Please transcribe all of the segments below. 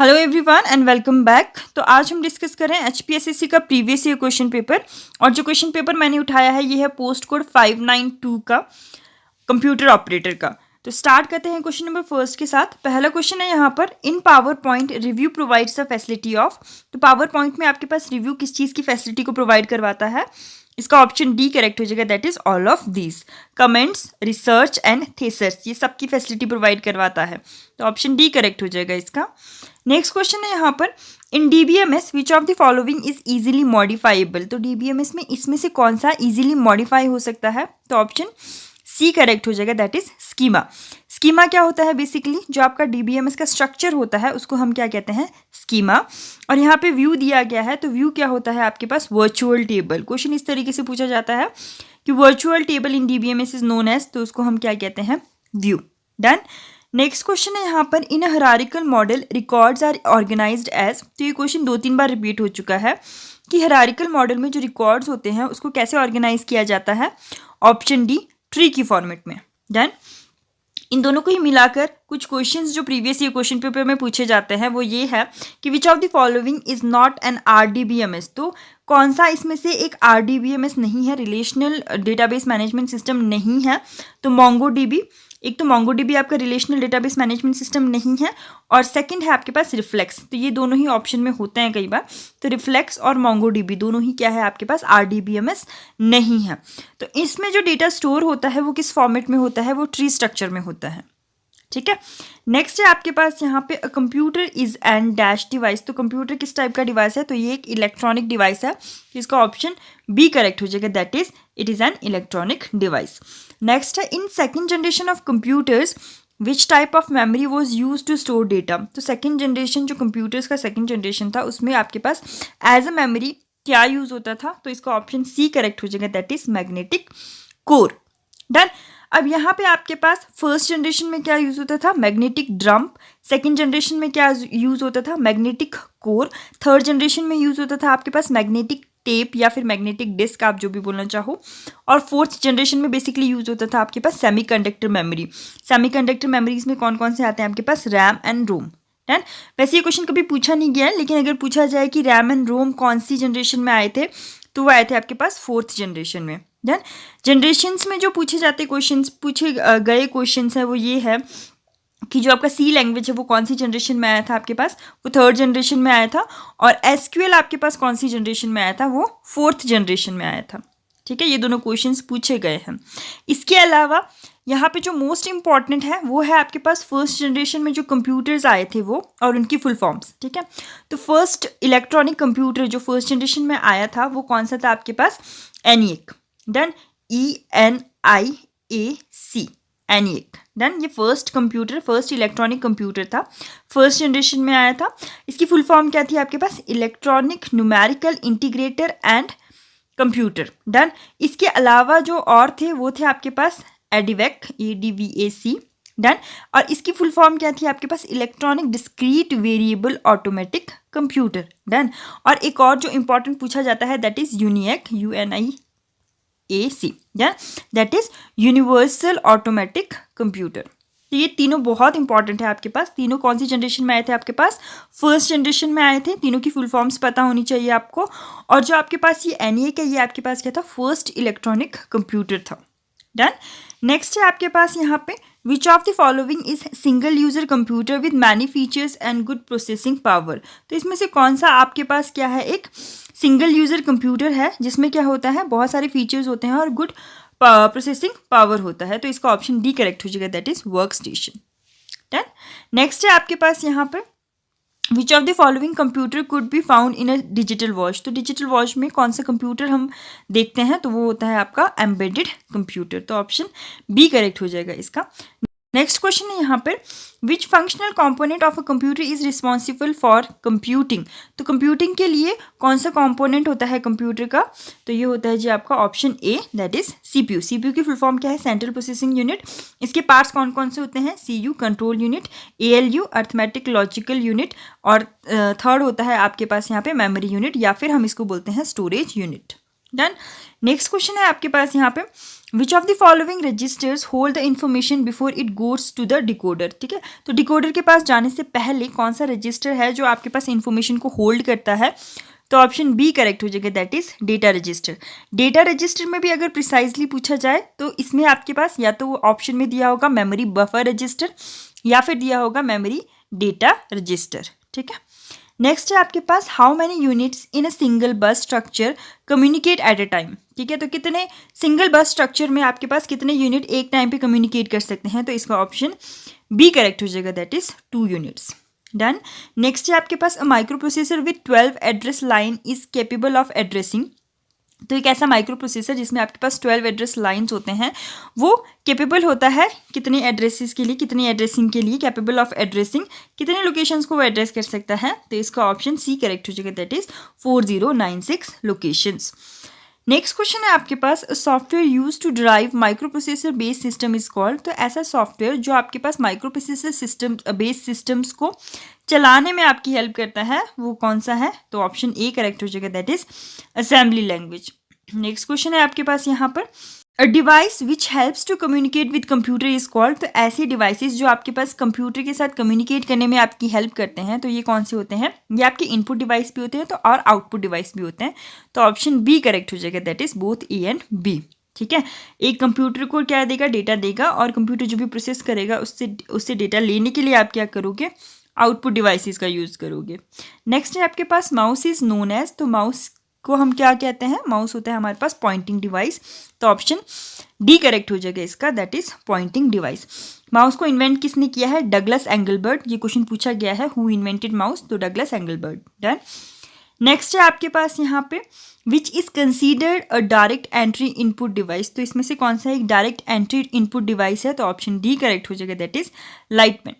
Hello everyone and welcome back. तो आज हम डिस्कस कर रहे हैं एचपीएससी का प्रीवियस ईयर क्वेश्चन पेपर। और जो क्वेश्चन पेपर मैंने उठाया है ये है पोस्ट कोड 592 का कंप्यूटर ऑपरेटर का। तो स्टार्ट करते हैं क्वेश्चन नंबर फर्स्ट के साथ। पहला क्वेश्चन है यहाँ पर, in PowerPoint review provides a facility of. तो पावर पॉइंट में आपके पास रिव्यू किस चीज़ की फैसिलिटी को प्रोवाइड करवाता है? इसका ऑप्शन डी करेक्ट हो जाएगा, that is all of these. Comments, research and thesaurus, ये सबकी फैसिलिटी प्रोवाइड करवाता है। तो ऑप्शन डी करेक्ट हो जाएगा इसका। नेक्स्ट क्वेश्चन है यहाँ पर, इन DBMS which of the following is easily modifiable. तो डीबीएमएस में इसमें से कौन सा इजीली मॉडिफाई हो सकता है? तो ऑप्शन सी करेक्ट हो जाएगा, दैट इज स्कीमा। स्कीमा क्या होता है? बेसिकली जो आपका डीबीएमएस का स्ट्रक्चर होता है उसको हम क्या कहते हैं? स्कीमा। और यहाँ पे व्यू दिया गया है, तो व्यू क्या होता है आपके पास? Virtual table. क्वेश्चन इस तरीके से पूछा जाता है कि virtual table in DBMS is known as, तो उसको हम क्या कहते हैं? व्यू। डन। नेक्स्ट क्वेश्चन है यहाँ पर, in hierarchical model records are organized as. तो ये क्वेश्चन 2-3 बार रिपीट हो चुका है कि हायरार्किकल मॉडल में जो रिकॉर्ड्स होते हैं उसको कैसे ऑर्गेनाइज किया जाता है? ऑप्शन डी, ट्री की फॉर्मेट में। डन। इन दोनों को ही मिलाकर कुछ क्वेश्चंस जो प्रीवियस ईयर क्वेश्चन पेपर में पूछे जाते हैं वो ये है कि विच of the following is not an RDBMS. तो कौन सा इसमें से एक आरडीबीएमएस नहीं है, रिलेशनल डेटाबेस मैनेजमेंट सिस्टम नहीं है? तो मोंगोडीबी। एक तो मोंगोडीबी आपका रिलेशनल डेटाबेस मैनेजमेंट सिस्टम नहीं है, और सेकंड है आपके पास रिफ्लेक्स। तो ये दोनों ही ऑप्शन में होते हैं कई बार। तो रिफ्लेक्स और मोंगोडीबी दोनों ही क्या है आपके पास? आरडीबीएमएस नहीं है। तो इसमें जो डेटा स्टोर होता है वो किस फॉर्मेट में होता है? वो ट्री स्ट्रक्चर में होता है। ठीक है। नेक्स्ट है आपके पास यहाँ पे, computer is an dash device. तो कंप्यूटर किस टाइप का डिवाइस है? तो ये एक इलेक्ट्रॉनिक डिवाइस है। इसका ऑप्शन बी करेक्ट हो जाएगा, that is it is an electronic device. Next है, in second generation of computers which type of memory was use to store data. तो सेकेंड जनरेशन जो कंप्यूटर्स का सेकेंड जनरेशन था उसमें आपके पास एज अ मेमोरी क्या यूज होता था? तो इसका ऑप्शन सी करेक्ट हो जाएगा, that is magnetic core. Done. अब यहाँ पे आपके पास फर्स्ट जनरेशन में क्या यूज होता था? Magnetic drum. सेकंड जनरेशन में क्या यूज होता था? Magnetic core. थर्ड जनरेशन में यूज होता था आपके पास मैग्नेटिक टेप या फिर मैग्नेटिक डिस्क, आप जो भी बोलना चाहो। और फोर्थ जनरेशन में बेसिकली यूज होता था आपके पास सेमीकंडक्टर मेमोरी। सेमीकंडक्टर मेमोरीज में कौन कौन से आते हैं आपके पास? RAM and ROM. डन। वैसे ये क्वेश्चन कभी पूछा नहीं गया है, लेकिन अगर पूछा जाए कि रैम एंड रोम कौन सी जनरेशन में आए थे, तो वो आए थे आपके पास फोर्थ जनरेशन में। डन। जनरेशन्स में जो पूछे जाते क्वेश्चंस, पूछे गए क्वेश्चंस है वो ये है कि जो आपका सी लैंग्वेज है वो कौन सी जनरेशन में आया था आपके पास? वो थर्ड जनरेशन में आया था। और एसक्यूएल आपके पास कौन सी जनरेशन में आया था? वो फोर्थ जनरेशन में आया था। ठीक है, ये दोनों क्वेश्चंस पूछे गए हैं। इसके अलावा यहाँ पे जो मोस्ट इंपॉर्टेंट है वो है आपके पास फर्स्ट जनरेशन में जो कंप्यूटर्स आए थे वो और उनकी फुल फॉर्म्स। ठीक है, तो फर्स्ट इलेक्ट्रॉनिक कंप्यूटर जो फर्स्ट जनरेशन में आया था वो कौन सा था आपके पास? ENIAC. Done. ENIAC, ENIAC. Done. ये first computer, first electronic computer था, फर्स्ट जनरेशन में आया था। इसकी फुल फॉर्म क्या थी आपके पास? Electronic numerical integrator and computer. Done. इसके अलावा जो और थे वो थे आपके पास एडीवैक, ADVAC। डन। और इसकी फुल फॉर्म क्या थी आपके पास? Electronic discrete variable automatic computer. Done. और एक और जो इंपॉर्टेंट पूछा जाता है that is UNIAC, UNIAC। Done. That is universal automatic computer. तो ये तीनों बहुत इंपॉर्टेंट है आपके पास। तीनों कौन सी जनरेशन में आए थे आपके पास? फर्स्ट जनरेशन में आए थे। तीनों की फुल फॉर्म्स पता होनी चाहिए आपको। और जो आपके पास ये एनिएक है ये आपके पास क्या था? फर्स्ट इलेक्ट्रॉनिक कंप्यूटर था। डन। नेक्स्ट है आपके पास यहाँ पे, which of the following is single user computer with many features and good processing power. तो इसमें से कौन सा आपके पास क्या है? एक सिंगल यूजर कंप्यूटर है जिसमें क्या होता है? बहुत सारे फीचर्स होते हैं और गुड प्रोसेसिंग पावर होता है। तो इसका ऑप्शन डी करेक्ट हो जाएगा, that is work station. Done. Next है आपके पास यहाँ पर, which of the following computer could be found in a digital watch. तो डिजिटल वॉच में कौन सा कंप्यूटर हम देखते हैं? तो वो होता है आपका एम्बेडेड कंप्यूटर। तो ऑप्शन बी करेक्ट हो जाएगा इसका। नेक्स्ट क्वेश्चन है यहाँ पर, विच functional component of a computer is responsible for computing. तो कंप्यूटिंग के लिए कौन सा कंपोनेंट होता है कंप्यूटर का? तो ये होता है जी आपका option A, that is CPU। CPU की फुल फॉर्म क्या है? Central processing unit. इसके पार्ट्स कौन कौन से होते हैं? CU control unit, ALU arithmetic logical unit, और थर्ड होता है आपके पास यहाँ पे मेमोरी यूनिट, या फिर हम इसको बोलते हैं storage unit. Done. Next question है आपके पास यहाँ पे, which of the following registers hold the information before it goes to the decoder. ठीक है, तो डिकोडर के पास जाने से पहले कौन सा रजिस्टर है जो आपके पास इन्फॉर्मेशन को होल्ड करता है, तो ऑप्शन बी करेक्ट हो जाएगा, that is data register. Data register में भी अगर प्रिसाइजली पूछा जाए तो इसमें आपके पास या तो ऑप्शन में दिया होगा मेमोरी बफर रजिस्टर या फिर दिया होगा मेमोरी डेटा रजिस्टर। ठीक है, नेक्स्ट है आपके पास, how many units in a single bus structure communicate at a time. ठीक है, तो कितने सिंगल बस स्ट्रक्चर में आपके पास कितने यूनिट एक टाइम पे कम्युनिकेट कर सकते हैं, तो इसका ऑप्शन बी करेक्ट हो जाएगा, that is 2 units. Done. Next है आपके पास, a microprocessor with 12 address line is capable of addressing. तो एक ऐसा माइक्रो प्रोसेसर जिसमें आपके पास 12 एड्रेस लाइन्स होते हैं, वो केपेबल होता है कितने एड्रेसेस के लिए, कितनी एड्रेसिंग के लिए, कैपेबल ऑफ एड्रेसिंग कितने लोकेशंस को वो एड्रेस कर सकता है, तो इसका ऑप्शन सी करेक्ट हो जाएगा, that is 4096 locations. Next question है आपके पास, software use to drive microprocessor based system is called. तो ऐसा सॉफ्टवेयर जो आपके पास microprocessor system based systems को चलाने में आपकी हेल्प करता है, वो कौन सा है, तो ऑप्शन ए करेक्ट हो जाएगा, that is assembly language. Next question है आपके पास यहाँ पर, a device which helps to communicate with computer is called. तो ऐसे डिवाइसेस जो आपके पास कंप्यूटर के साथ कम्युनिकेट करने में आपकी हेल्प करते हैं, तो ये कौन से होते हैं, ये आपके इनपुट डिवाइस भी होते हैं तो और आउटपुट डिवाइस भी होते हैं, तो ऑप्शन बी करेक्ट हो जाएगा, that is both A and B. ठीक है, एक कंप्यूटर को क्या देगा, डेटा देगा, और कंप्यूटर जो भी प्रोसेस करेगा उससे डेटा लेने के लिए आप क्या करोगे, आउटपुट डिवाइसेस का यूज़ करोगे। नेक्स्ट है आपके पास, माउस इज नोन एज। तो माउस को हम क्या कहते हैं, माउस होता है हमारे पास पॉइंटिंग डिवाइस, तो ऑप्शन डी करेक्ट हो जाएगा इसका, that is pointing device. Mouse को इन्वेंट किसने किया है, डगलस एंगलबर्ट। ये क्वेश्चन पूछा गया है, हु इन्वेंटेड माउस, तो डगलस एंगलबर्ट। डन। नेक्स्ट है आपके पास यहाँ पे, which is considered a direct entry input device. तो इसमें से कौन सा एक डायरेक्ट एंट्री इनपुट डिवाइस है, तो ऑप्शन डी करेक्ट हो जाएगा, that is light pen.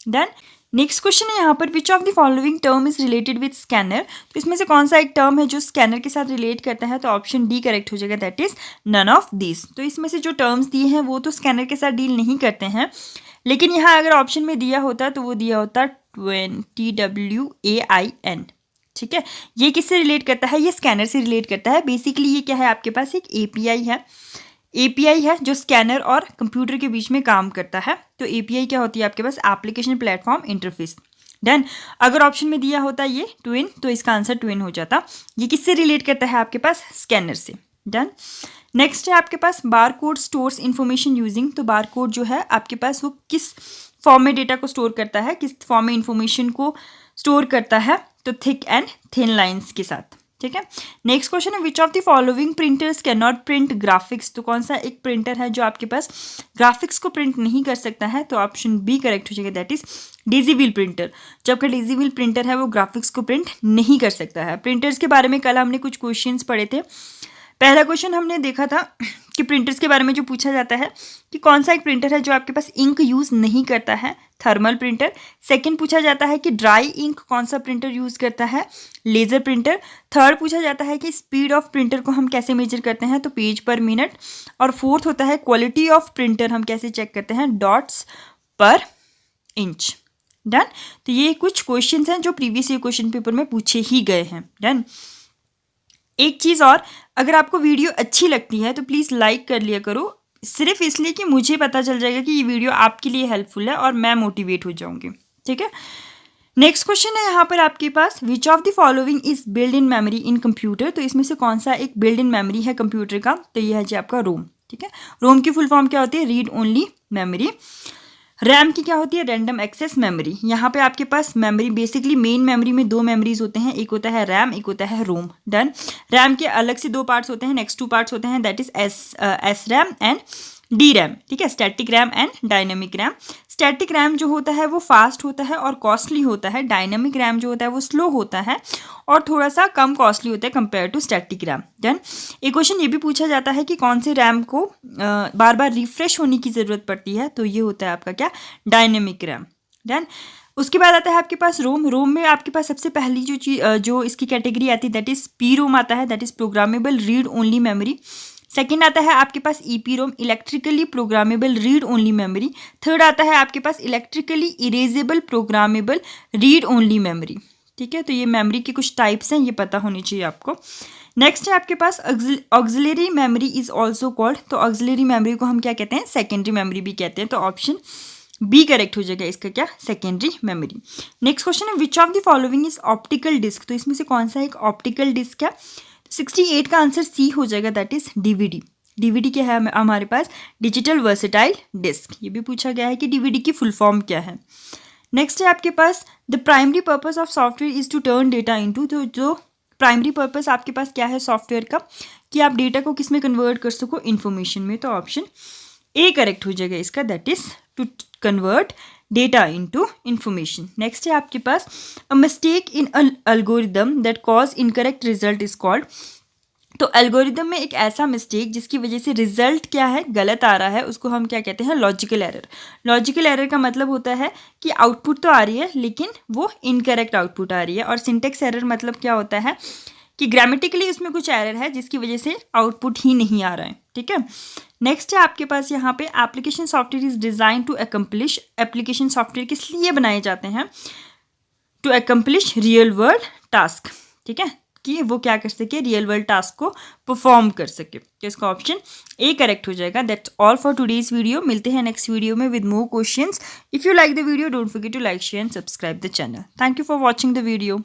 Done. Next question है यहाँ पर, which of the following term is related with scanner. तो इसमें से कौन सा एक टर्म है जो स्कैनर के साथ रिलेट करता है, तो ऑप्शन डी करेक्ट हो जाएगा, that is none of this. तो इसमें से जो टर्म्स दिए हैं वो तो स्कैनर के साथ डील नहीं करते हैं, लेकिन यहाँ अगर ऑप्शन में दिया होता तो वो दिया होता TWAIN। ठीक है, ये किससे रिलेट करता है, ये स्कैनर से रिलेट करता है। बेसिकली ये क्या है, आपके पास एक एपीआई है जो स्कैनर और कंप्यूटर के बीच में काम करता है। तो एपीआई क्या होती है आपके पास, एप्लीकेशन प्लेटफॉर्म इंटरफेस। डन। अगर ऑप्शन में दिया होता ये ट्विन, तो इसका आंसर ट्विन हो जाता। ये किससे रिलेट करता है आपके पास, स्कैनर से। डन। नेक्स्ट है आपके पास, bar code stores information using. तो बार कोड जो है आपके पास वो किस फॉर्म में डेटा को स्टोर करता है, किस फॉर्म में इंफॉर्मेशन को स्टोर करता है, तो थिक एंड थिन लाइन्स के साथ। ठीक है, नेक्स्ट क्वेश्चन है, which of the following printers can not print graphics. तो कौन सा एक प्रिंटर है जो आपके पास ग्राफिक्स को प्रिंट नहीं कर सकता है, तो ऑप्शन बी करेक्ट हो जाएगा, that is Daisy wheel printer. जो आपका डेजी व्हील प्रिंटर है वो ग्राफिक्स को प्रिंट नहीं कर सकता है। प्रिंटर्स के बारे में कल हमने कुछ क्वेश्चंस पढ़े थे। पहला क्वेश्चन हमने देखा था कि प्रिंटर्स के बारे में जो पूछा जाता है कि कौन सा एक प्रिंटर है जो आपके पास इंक यूज़ नहीं करता है, थर्मल प्रिंटर। सेकंड पूछा जाता है कि ड्राई इंक कौन सा प्रिंटर यूज़ करता है, लेज़र प्रिंटर। थर्ड पूछा जाता है कि स्पीड ऑफ प्रिंटर को हम कैसे मेजर करते हैं, तो पेज पर मिनट। और फोर्थ होता है क्वालिटी ऑफ प्रिंटर हम कैसे चेक करते हैं, डॉट्स पर इंच। डन। तो ये कुछ क्वेश्चन हैं जो प्रीवियस ईयर क्वेश्चन पेपर में पूछे ही गए हैं। डन। एक चीज़ और, अगर आपको वीडियो अच्छी लगती है तो प्लीज़ लाइक कर लिया करो, सिर्फ इसलिए कि मुझे पता चल जाएगा कि ये वीडियो आपके लिए हेल्पफुल है और मैं मोटिवेट हो जाऊंगी। ठीक है, नेक्स्ट क्वेश्चन है यहाँ पर आपके पास, which of the following is build in memory in computer. तो इसमें से कौन सा एक बिल्ड इन मेमोरी है कंप्यूटर का, तो ये है जी आपका रोम। ठीक है, रोम की फुल फॉर्म क्या होती है, रीड ओनली मेमोरी। रैम की क्या होती है, रैंडम एक्सेस मेमोरी। यहाँ पे आपके पास मेमोरी, बेसिकली मेन मेमोरी में दो मेमोरीज होते हैं, एक होता है रैम, एक होता है रोम। डन। रैम के अलग से दो पार्ट्स होते हैं, नेक्स्ट टू पार्ट्स होते हैं, that is S RAM and D RAM. ठीक है, static RAM and dynamic RAM. Static RAM जो होता है वो फास्ट होता है और कॉस्टली होता है। डायनेमिक रैम जो होता है वो स्लो होता है और थोड़ा सा कम कॉस्टली होता है compare to static RAM. Done. एक क्वेश्चन ये भी पूछा जाता है कि कौन से रैम को बार बार रिफ्रेश होने की ज़रूरत पड़ती है, तो ये होता है आपका क्या, डायनेमिक रैम। डन। उसके बाद आता है आपके पास रोम। रोम में आपके पास सबसे पहली जो चीज़ जो इसकी कैटेगरी आती है दैट इज़ पी रोम आता है, that is programmable read only memory. Second आता है आपके पास EPROM, electrically programmable read only memory. Third आता है आपके पास electrically erasable programmable read only memory. ठीक है, तो ये मेमोरी के कुछ टाइप्स हैं, ये पता होनी चाहिए आपको। नेक्स्ट है आपके पास auxiliary memory is also called, तो ऑक्सिलरी मेमोरी को हम क्या कहते हैं, सेकेंडरी मेमोरी भी कहते हैं, तो ऑप्शन बी करेक्ट हो जाएगा इसका, क्या, सेकेंडरी मेमोरी। नेक्स्ट क्वेश्चन है which of the following is optical disc, तो इसमें से कौन सा एक ऑप्टिकल डिस्क है, 68 का आंसर सी हो जाएगा, दैट इज डीवीडी। डीवीडी क्या है हमारे पास, डिजिटल वर्सेटाइल डिस्क। ये भी पूछा गया है कि डीवीडी की फुल फॉर्म क्या है। नेक्स्ट है आपके पास the primary purpose of software is to turn data into, तो जो प्राइमरी पर्पस आपके पास क्या है सॉफ्टवेयर का, कि आप डेटा को किस में कन्वर्ट कर सको, इन्फॉर्मेशन में, तो ऑप्शन ए करेक्ट हो जाएगा इसका, that is to convert data into information. Next है आपके पास a mistake in algorithm that cause incorrect result is called, तो एल्गोरिदम में एक ऐसा मिस्टेक जिसकी वजह से रिजल्ट क्या है, गलत आ रहा है, उसको हम क्या कहते हैं, लॉजिकल एरर। लॉजिकल एरर का मतलब होता है कि आउटपुट तो आ रही है लेकिन वो इनकरेक्ट आउटपुट आ रही है, और सिंटेक्स एरर मतलब क्या होता है कि ग्रामेटिकली उसमें कुछ एरर है जिसकी वजह से आउटपुट ही नहीं आ रहा है, ठीक है। नेक्स्ट है आपके पास यहाँ पे application software is design to accomplish, application software किस लिए बनाए जाते हैं, to accomplish real world task, ठीक है, कि वो क्या कर सके, रियल वर्ल्ड टास्क को परफॉर्म कर सके, तो इसका ऑप्शन ए करेक्ट हो जाएगा। That's all for today's video, मिलते हैं नेक्स्ट वीडियो में with more questions. If you like the video don't forget to like share and subscribe the channel. Thank you for watching the video.